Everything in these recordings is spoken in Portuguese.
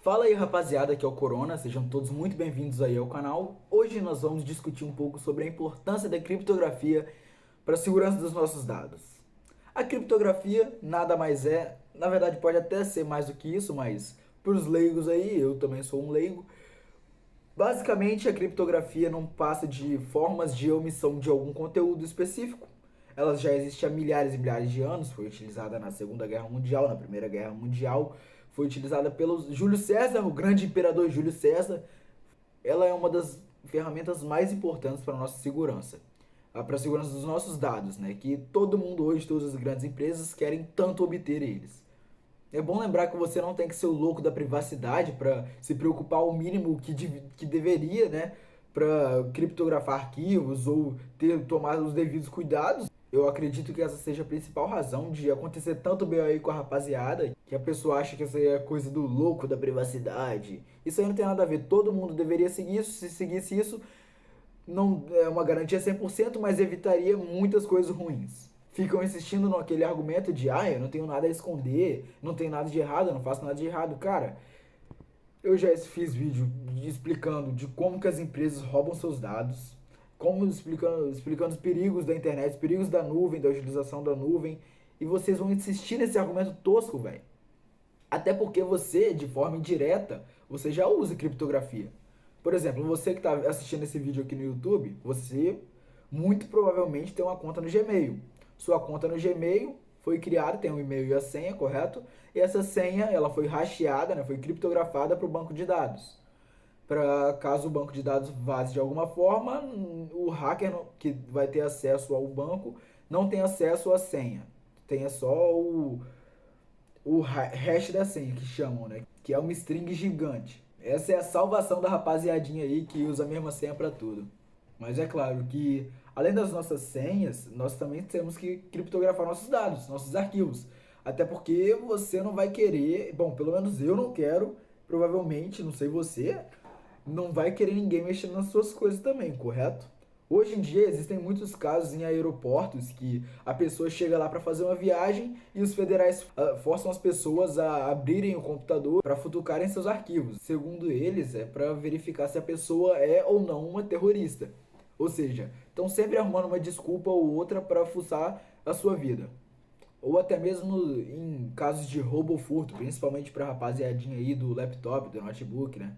Fala aí rapaziada, aqui é o Corona, sejam todos muito bem-vindos aí ao canal. Hoje nós vamos discutir um pouco sobre a importância da criptografia para a segurança dos nossos dados. A criptografia nada mais é, na verdade pode até ser mais do que isso, mas para os leigos aí, eu também sou um leigo, basicamente a criptografia não passa de formas de omissão de algum conteúdo específico. Ela já existe há milhares e milhares de anos, foi utilizada na Segunda Guerra Mundial, na Primeira Guerra Mundial, foi utilizada pelo Júlio César, o grande imperador Júlio César. Ela é uma das ferramentas mais importantes para a nossa segurança, para a segurança dos nossos dados, né? Que todo mundo hoje, todas as grandes empresas querem tanto obter eles. É bom lembrar que você não tem que ser o louco da privacidade para se preocupar o mínimo que deveria, né? Para criptografar arquivos ou ter tomado os devidos cuidados. Eu acredito que essa seja a principal razão de acontecer tanto bem aí com a rapaziada, que a pessoa acha que isso aí é coisa do louco da privacidade. Isso aí não tem nada a ver, todo mundo deveria seguir isso, se seguisse isso, não é uma garantia 100%, mas evitaria muitas coisas ruins. Ficam insistindo naquele argumento de, eu não tenho nada a esconder, não tenho nada de errado, eu não faço nada de errado. Cara, eu já fiz vídeo explicando de como que as empresas roubam seus dados, como explicando os perigos da internet, os perigos da nuvem, da utilização da nuvem, e vocês vão insistir nesse argumento tosco, velho. Até porque você, de forma indireta, você já usa criptografia. Por exemplo, você que está assistindo esse vídeo aqui no YouTube, você muito provavelmente tem uma conta no Gmail. Sua conta no Gmail foi criada, tem um e-mail e a senha, correto? E essa senha, ela foi hasheada, né, foi criptografada para o banco de dados. Para caso o banco de dados vaze de alguma forma, o hacker que vai ter acesso ao banco não tem acesso à senha. Tenha só o hash da senha, que chamam, né? Que é uma string gigante. Essa é a salvação da rapaziadinha aí que usa a mesma senha para tudo. Mas é claro que, além das nossas senhas, nós também temos que criptografar nossos dados, nossos arquivos. Até porque você não vai querer, bom, pelo menos eu não quero, provavelmente, não sei você, não vai querer ninguém mexendo nas suas coisas também, correto? Hoje em dia existem muitos casos em aeroportos que a pessoa chega lá para fazer uma viagem e os federais forçam as pessoas a abrirem o computador para futucarem seus arquivos. Segundo eles, é para verificar se a pessoa é ou não uma terrorista. Ou seja, estão sempre arrumando uma desculpa ou outra para fuçar a sua vida. Ou até mesmo em casos de roubo ou furto, principalmente para rapaziadinha aí do laptop, do notebook, né?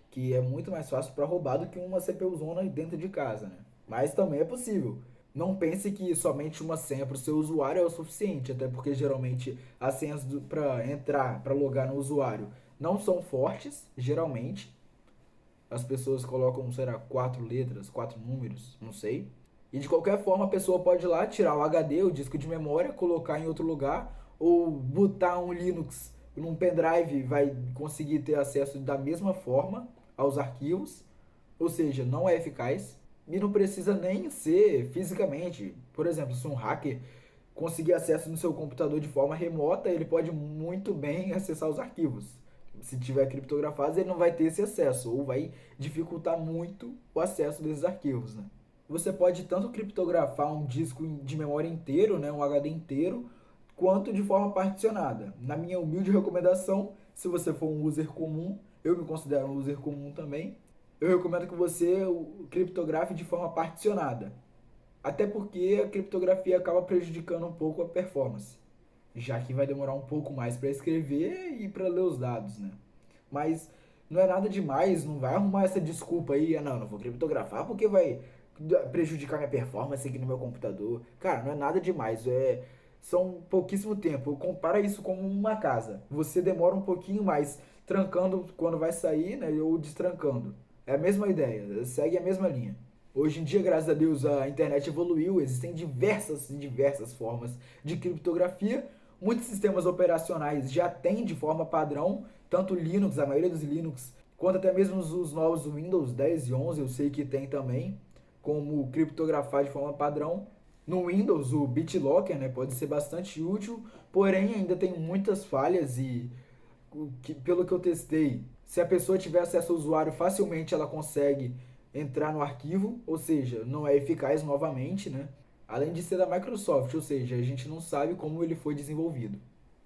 Que é muito mais fácil para roubar do que uma CPU zona dentro de casa, né? Mas também é possível. Não pense que somente uma senha para o seu usuário é o suficiente, até porque geralmente as senhas para entrar, para logar no usuário, não são fortes, geralmente. As pessoas colocam, será, 4 letras, 4 números, não sei. E de qualquer forma a pessoa pode ir lá, tirar o HD, o disco de memória, colocar em outro lugar, ou botar um Linux num pendrive, vai conseguir ter acesso da mesma forma aos arquivos, ou seja, não é eficaz. E não precisa nem ser fisicamente. Por exemplo, se um hacker conseguir acesso no seu computador de forma remota, ele pode muito bem acessar os arquivos. Se tiver criptografados, ele não vai ter esse acesso, ou vai dificultar muito o acesso desses arquivos, né? Você pode tanto criptografar um disco de memória inteiro, né, um HD inteiro, quanto de forma particionada. Na minha humilde recomendação, se você for um user comum, eu me considero um user comum também, eu recomendo que você criptografe de forma particionada. Até porque a criptografia acaba prejudicando um pouco a performance, já que vai demorar um pouco mais para escrever e para ler os dados, né? Mas não é nada demais, não vai arrumar essa desculpa aí, não vou criptografar porque vai prejudicar minha performance aqui no meu computador. Cara, não é nada demais, são pouquíssimo tempo. Compara isso com uma casa. Você demora um pouquinho mais trancando quando vai sair, né, ou destrancando. É a mesma ideia, segue a mesma linha. Hoje em dia, graças a Deus, a internet evoluiu, existem diversas formas de criptografia. Muitos sistemas operacionais já têm de forma padrão, tanto Linux, a maioria dos Linux, quanto até mesmo os novos Windows 10 e 11, eu sei que tem também, como criptografar de forma padrão. No Windows, o BitLocker, né, pode ser bastante útil, porém ainda tem muitas falhas e pelo que eu testei, se a pessoa tiver acesso ao usuário facilmente ela consegue entrar no arquivo, ou seja, não é eficaz novamente, né? Além de ser da Microsoft, ou seja, a gente não sabe como ele foi desenvolvido.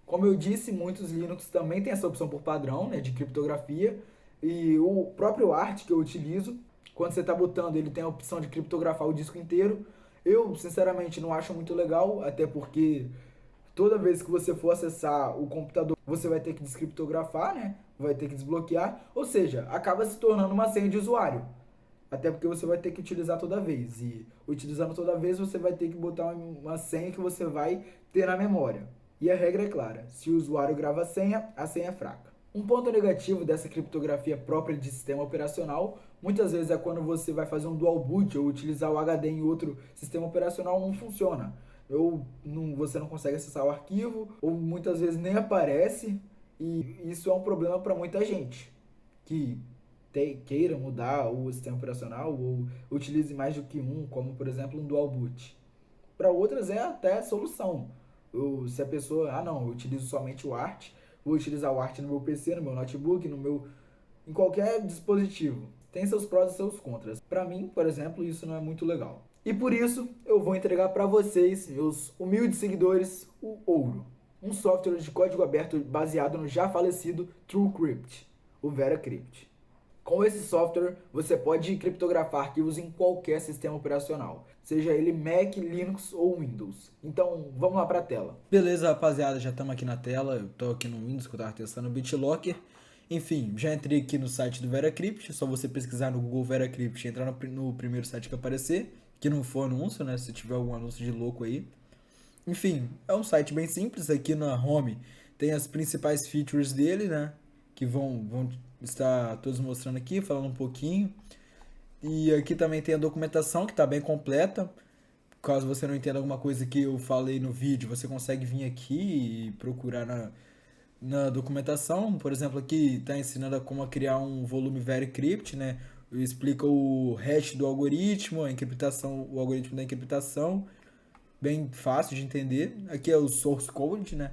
Como eu disse, muitos Linux também tem essa opção por padrão, né, de criptografia. E o próprio Arch que eu utilizo, quando você está botando, ele tem a opção de criptografar o disco inteiro. Eu, sinceramente, não acho muito legal, até porque toda vez que você for acessar o computador, você vai ter que descriptografar, né? Vai ter que desbloquear, ou seja, acaba se tornando uma senha de usuário. Até porque você vai ter que utilizar toda vez. E utilizando toda vez, você vai ter que botar uma senha que você vai ter na memória. E a regra é clara: se o usuário grava a senha é fraca. Um ponto negativo dessa criptografia própria de sistema operacional, muitas vezes é quando você vai fazer um dual boot ou utilizar o HD em outro sistema operacional, não funciona. Ou não, você não consegue acessar o arquivo, ou muitas vezes nem aparece, e isso é um problema para muita gente que queira mudar o sistema operacional ou utilize mais do que um, como por exemplo um dual boot. Para outras é até solução. Se a pessoa, não, eu utilizo somente o Arch, vou utilizar o Arch no meu PC, no meu notebook, em qualquer dispositivo. Tem seus prós e seus contras. Para mim, por exemplo, isso não é muito legal. E por isso, eu vou entregar para vocês, meus humildes seguidores, o Ouro, um software de código aberto baseado no já falecido TrueCrypt, o VeraCrypt. Com esse software, você pode criptografar arquivos em qualquer sistema operacional, seja ele Mac, Linux ou Windows. Então, vamos lá para a tela. Beleza, rapaziada, já estamos aqui na tela. Eu tô aqui no Windows, que eu tava testando o BitLocker. Enfim, já entrei aqui no site do VeraCrypt. É só você pesquisar no Google VeraCrypt e entrar no primeiro site que aparecer, que não for anúncio, né? Se tiver algum anúncio de louco aí. Enfim, é um site bem simples. Aqui na home tem as principais features dele, né? Que vão estar todos mostrando aqui, falando um pouquinho. E aqui também tem a documentação, que está bem completa. Caso você não entenda alguma coisa que eu falei no vídeo, você consegue vir aqui e procurar na documentação. Por exemplo, aqui está ensinando como a criar um volume VeraCrypt, né? Explica o hash do algoritmo, a encriptação, o algoritmo da encriptação, bem fácil de entender. Aqui é o source code, né?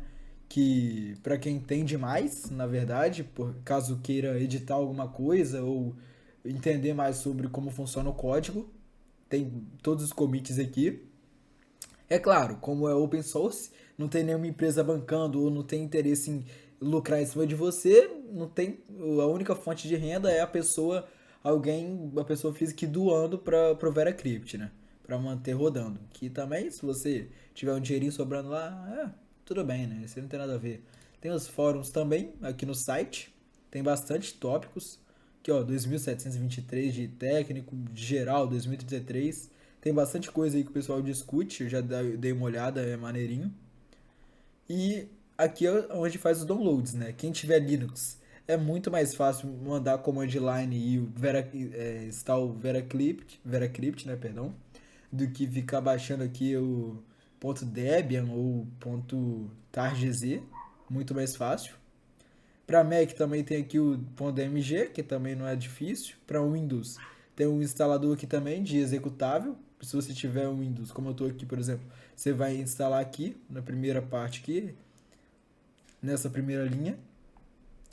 Que para quem entende mais, na verdade, por caso queira editar alguma coisa ou entender mais sobre como funciona o código, tem todos os commits aqui. É claro, como é open source, não tem nenhuma empresa bancando ou não tem interesse em lucrar em cima de você, não tem, a única fonte de renda é uma pessoa física doando para o VeraCrypt, né? Para manter rodando. Que também, se você tiver um dinheirinho sobrando lá, tudo bem, né? Isso não tem nada a ver. Tem os fóruns também aqui no site, tem bastante tópicos. Aqui, ó, 2723 de técnico, de geral, 2033. Tem bastante coisa aí que o pessoal discute, eu já dei uma olhada, é maneirinho. E aqui é onde faz os downloads, né? Quem tiver Linux, é muito mais fácil mandar command line e instalar o VeraCrypt, né, perdão, do que ficar baixando aqui o .debian ou .targz, muito mais fácil. Para Mac também tem aqui o .mg, que também não é difícil. Para Windows tem um instalador aqui também de executável. Se você tiver um Windows, como eu estou aqui, por exemplo, você vai instalar aqui na primeira parte aqui, nessa primeira linha.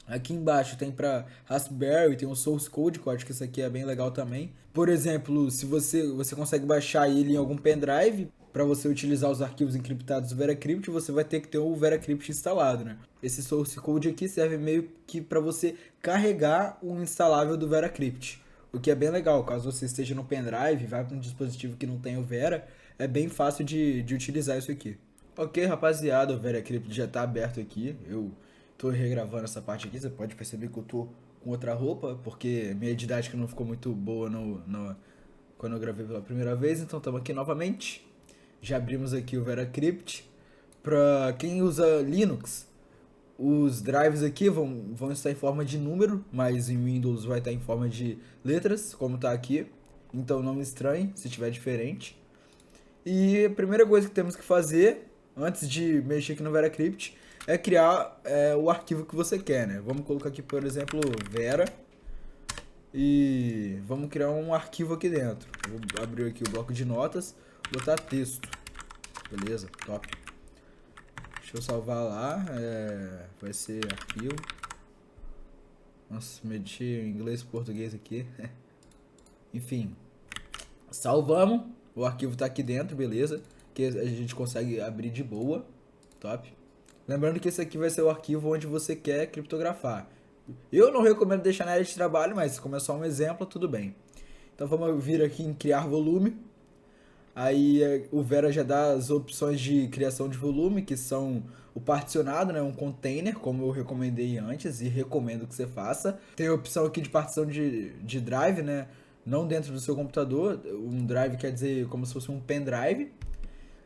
Aqui embaixo tem para Raspberry, tem o Source Code, que eu acho que isso aqui é bem legal também. Por exemplo, se você consegue baixar ele em algum pendrive, para você utilizar os arquivos encriptados do VeraCrypt, você vai ter que ter o VeraCrypt instalado, né? Esse Source Code aqui serve meio que para você carregar o instalável do VeraCrypt, o que é bem legal. Caso você esteja no pendrive, vai para um dispositivo que não tem o Vera, é bem fácil de utilizar isso aqui. Ok, rapaziada, o VeraCrypt já está aberto aqui. Eu tô regravando essa parte aqui, você pode perceber que eu tô com outra roupa, porque minha didática não ficou muito boa quando eu gravei pela primeira vez, então estamos aqui novamente. Já abrimos aqui o VeraCrypt. Para quem usa Linux, os drives aqui vão estar em forma de número, mas em Windows vai estar em forma de letras, como está aqui. Então não me estranhe se estiver diferente. E a primeira coisa que temos que fazer, antes de mexer aqui no VeraCrypt, é criar o arquivo que você quer, né? Vamos colocar aqui, por exemplo, Vera. E vamos criar um arquivo aqui dentro. Vou abrir aqui o bloco de notas, botar texto. Beleza, top. Deixa eu salvar lá. Vai ser arquivo. Nossa, meti inglês e português aqui. Enfim. Salvamos. O arquivo tá aqui dentro, beleza. Que a gente consegue abrir de boa. Top. Lembrando que esse aqui vai ser o arquivo onde você quer criptografar. Eu não recomendo deixar na área de trabalho, mas como é só um exemplo, tudo bem. Então vamos vir aqui em criar volume. Aí o Vera já dá as opções de criação de volume, que são o particionado, né, um container, como eu recomendei antes e recomendo que você faça. Tem a opção aqui de partição de drive, né, não dentro do seu computador. Um drive quer dizer como se fosse um pendrive.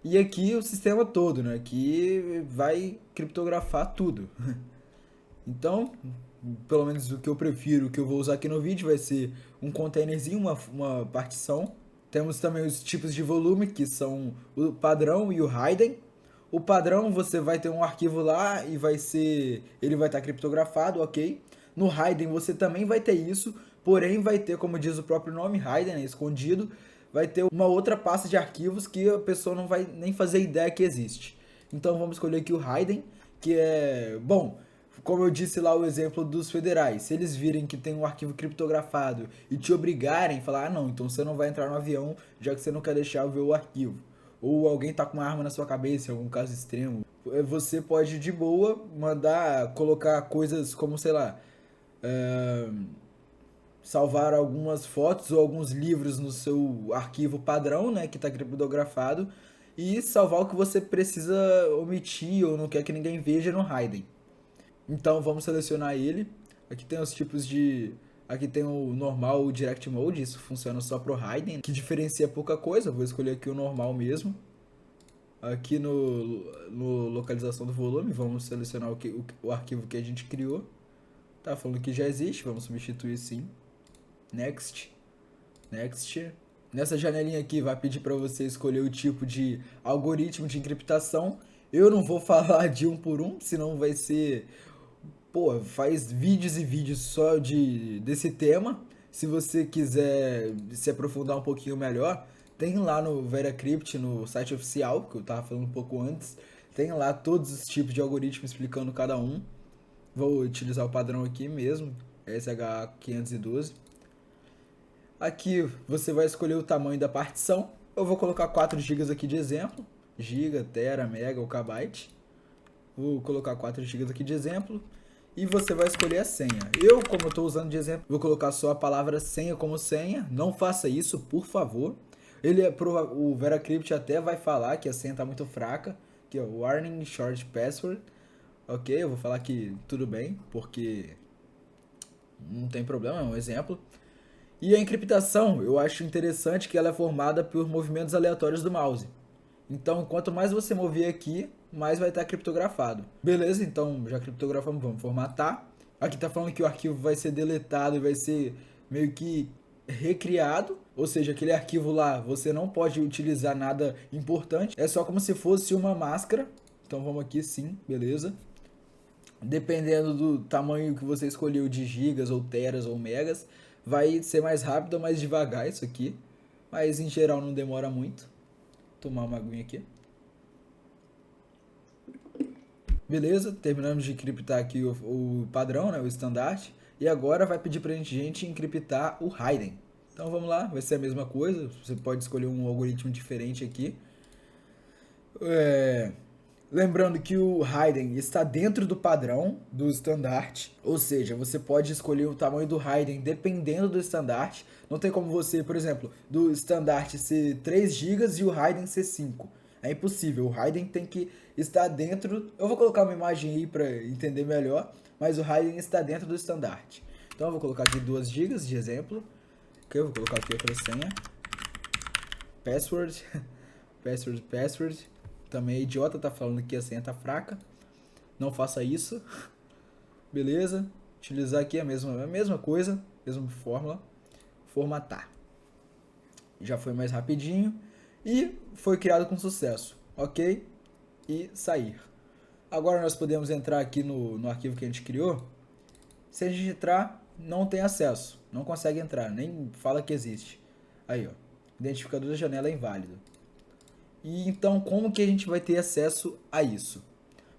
E aqui o sistema todo, né, que vai criptografar tudo. Então, pelo menos o que eu prefiro, o que eu vou usar aqui no vídeo vai ser um containerzinho, uma partição. Temos também os tipos de volume, que são o padrão e o hidden. O padrão você vai ter um arquivo lá e ele vai estar criptografado, ok? No hidden você também vai ter isso, porém vai ter, como diz o próprio nome, hidden, né, escondido, vai ter uma outra pasta de arquivos que a pessoa não vai nem fazer ideia que existe. Então vamos escolher aqui o hidden, que é, bom, como eu disse lá o exemplo dos federais, se eles virem que tem um arquivo criptografado e te obrigarem a falar, ah não, então você não vai entrar no avião já que você não quer deixar eu ver o arquivo. Ou alguém tá com uma arma na sua cabeça, em algum caso extremo, você pode de boa mandar colocar coisas como, sei lá, salvar algumas fotos ou alguns livros no seu arquivo padrão, né, que está criptografado, e salvar o que você precisa omitir ou não quer que ninguém veja no hidden. Então vamos selecionar ele. Aqui tem os tipos de... Aqui tem o normal, o direct mode, isso funciona só pro hidden, que diferencia pouca coisa. Vou escolher aqui o normal mesmo. Aqui no localização do volume, vamos selecionar o arquivo que a gente criou. Tá falando que já existe, vamos substituir sim. Next. Next. Nessa janelinha aqui vai pedir para você escolher o tipo de algoritmo de encriptação. Eu não vou falar de um por um, senão vai ser... Pô, faz vídeos e vídeos só desse tema. Se você quiser se aprofundar um pouquinho melhor, tem lá no VeraCrypt, no site oficial, que eu tava falando um pouco antes. Tem lá todos os tipos de algoritmos explicando cada um. Vou utilizar o padrão aqui mesmo, SH512. Aqui você vai escolher o tamanho da partição. Eu vou colocar 4 GB aqui de exemplo. Giga, tera, mega ou kbyte. Vou colocar 4 GB aqui de exemplo. E você vai escolher a senha. Eu, como eu estou usando de exemplo, vou colocar só a palavra senha como senha. Não faça isso, por favor. O VeraCrypt até vai falar que a senha está muito fraca. Aqui, ó, warning short password. Ok, eu vou falar que tudo bem, porque não tem problema, é um exemplo. E a encriptação, eu acho interessante que ela é formada por movimentos aleatórios do mouse. Então, quanto mais você mover aqui, mais vai estar criptografado. Beleza, então já criptografamos, vamos formatar. Aqui está falando que o arquivo vai ser deletado e vai ser meio que recriado. Ou seja, aquele arquivo lá, você não pode utilizar nada importante. É só como se fosse uma máscara. Então vamos aqui sim, beleza. Dependendo do tamanho que você escolheu de gigas ou teras ou megas, vai ser mais rápido ou mais devagar isso aqui. Mas em geral não demora muito. Vou tomar uma aguinha aqui. Beleza, terminamos de encriptar aqui o padrão, né, o estandarte. E agora vai pedir pra gente encriptar o hidden. Então vamos lá, vai ser a mesma coisa. Você pode escolher um algoritmo diferente aqui. Lembrando que o hidden está dentro do padrão do estandarte, ou seja, você pode escolher o tamanho do hidden dependendo do estandarte. Não tem como você, por exemplo, do estandarte ser 3 GB e o hidden ser 5. É impossível, o hidden tem que estar dentro... Eu vou colocar uma imagem aí para entender melhor, mas o hidden está dentro do estandarte. Então eu vou colocar aqui 2 GB de exemplo. Ok, eu vou colocar aqui outra senha. Password. Password. Também é idiota, tá falando que a senha tá fraca. Não faça isso. Beleza. Utilizar aqui a mesma coisa, mesma fórmula. Formatar. Já foi mais rapidinho. E foi criado com sucesso. Ok? E sair. Agora nós podemos entrar aqui no arquivo que a gente criou. Se a gente entrar, não tem acesso. Não consegue entrar, nem fala que existe. Aí, ó. Identificador da janela é inválido. E então, como que a gente vai ter acesso a isso?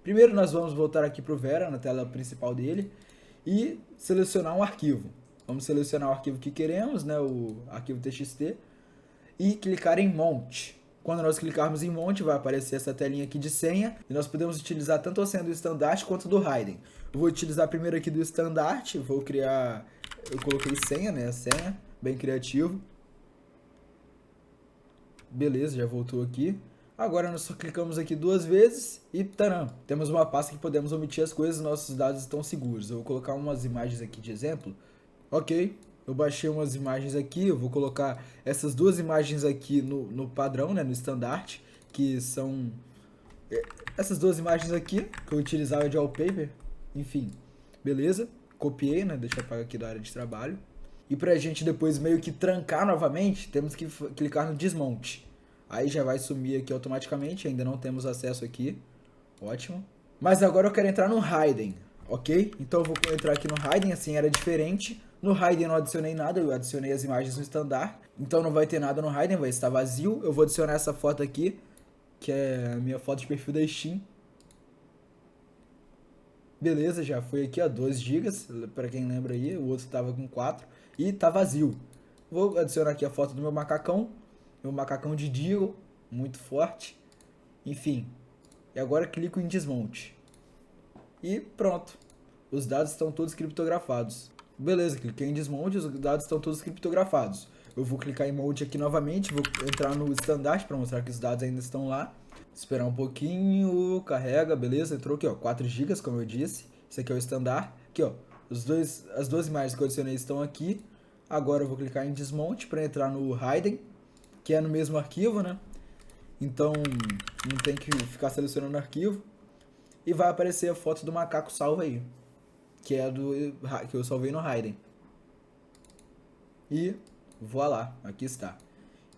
Primeiro, nós vamos voltar aqui para o Vera, na tela principal dele, e selecionar um arquivo. Vamos selecionar o arquivo que queremos, né, o arquivo TXT, e clicar em Mount. Quando nós clicarmos em monte, vai aparecer essa telinha aqui de senha, e nós podemos utilizar tanto a senha do estandarte quanto do Raiden. Eu vou utilizar primeiro aqui do estandarte, vou criar, eu coloquei senha, né, a senha, bem criativo. Beleza, já voltou aqui. Agora nós só clicamos aqui 2 vezes e taram, temos uma pasta que podemos omitir as coisas, nossos dados estão seguros. Eu vou colocar umas imagens aqui de exemplo. Ok, eu baixei umas imagens aqui, eu vou colocar essas 2 imagens aqui no padrão, né, no estandarte, que são essas 2 imagens aqui, que eu utilizava de wallpaper, enfim, beleza, copiei, né, deixa eu apagar aqui da área de trabalho. E pra gente depois meio que trancar novamente, temos que clicar no desmonte. Aí já vai sumir aqui automaticamente, ainda não temos acesso aqui, ótimo. Mas agora eu quero entrar no Raiden, ok? Então eu vou entrar aqui no Raiden, assim era diferente. No Raiden eu não adicionei nada, eu adicionei as imagens no standard. Então não vai ter nada no Raiden, vai estar vazio. Eu vou adicionar essa foto aqui, que é a minha foto de perfil da Steam. Beleza, já foi aqui, ó, 2 GB, para quem lembra aí, o outro tava com 4 e tá vazio. Vou adicionar aqui a foto do meu macacão de Deagle, muito forte. Enfim, e agora clico em desmonte. E pronto, os dados estão todos criptografados. Beleza, cliquei em desmonte, os dados estão todos criptografados. Eu vou clicar em monte aqui novamente, vou entrar no standard para mostrar que os dados ainda estão lá. Esperar um pouquinho, carrega, beleza, entrou aqui, ó, 4 GB, como eu disse. Esse aqui é o standard. Aqui, ó, as duas imagens que eu adicionei estão aqui. Agora eu vou clicar em desmonte para entrar no Raiden, que é no mesmo arquivo, né? Então não tem que ficar selecionando arquivo. E vai aparecer a foto do macaco salvo aí, que é que eu salvei no Raiden. E voilá, aqui está.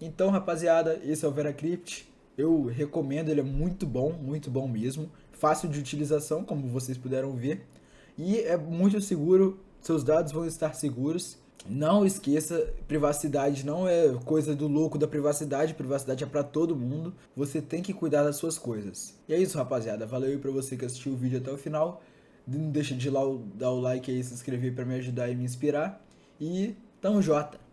Então, rapaziada, esse é o VeraCrypt. Eu recomendo, ele é muito bom mesmo. Fácil de utilização, como vocês puderam ver. E é muito seguro, seus dados vão estar seguros. Não esqueça, privacidade não é coisa do louco da privacidade é pra todo mundo. Você tem que cuidar das suas coisas. E é isso, rapaziada. Valeu aí pra você que assistiu o vídeo até o final. Não deixa de dar o like aí, se inscrever pra me ajudar e me inspirar. E tamo jota!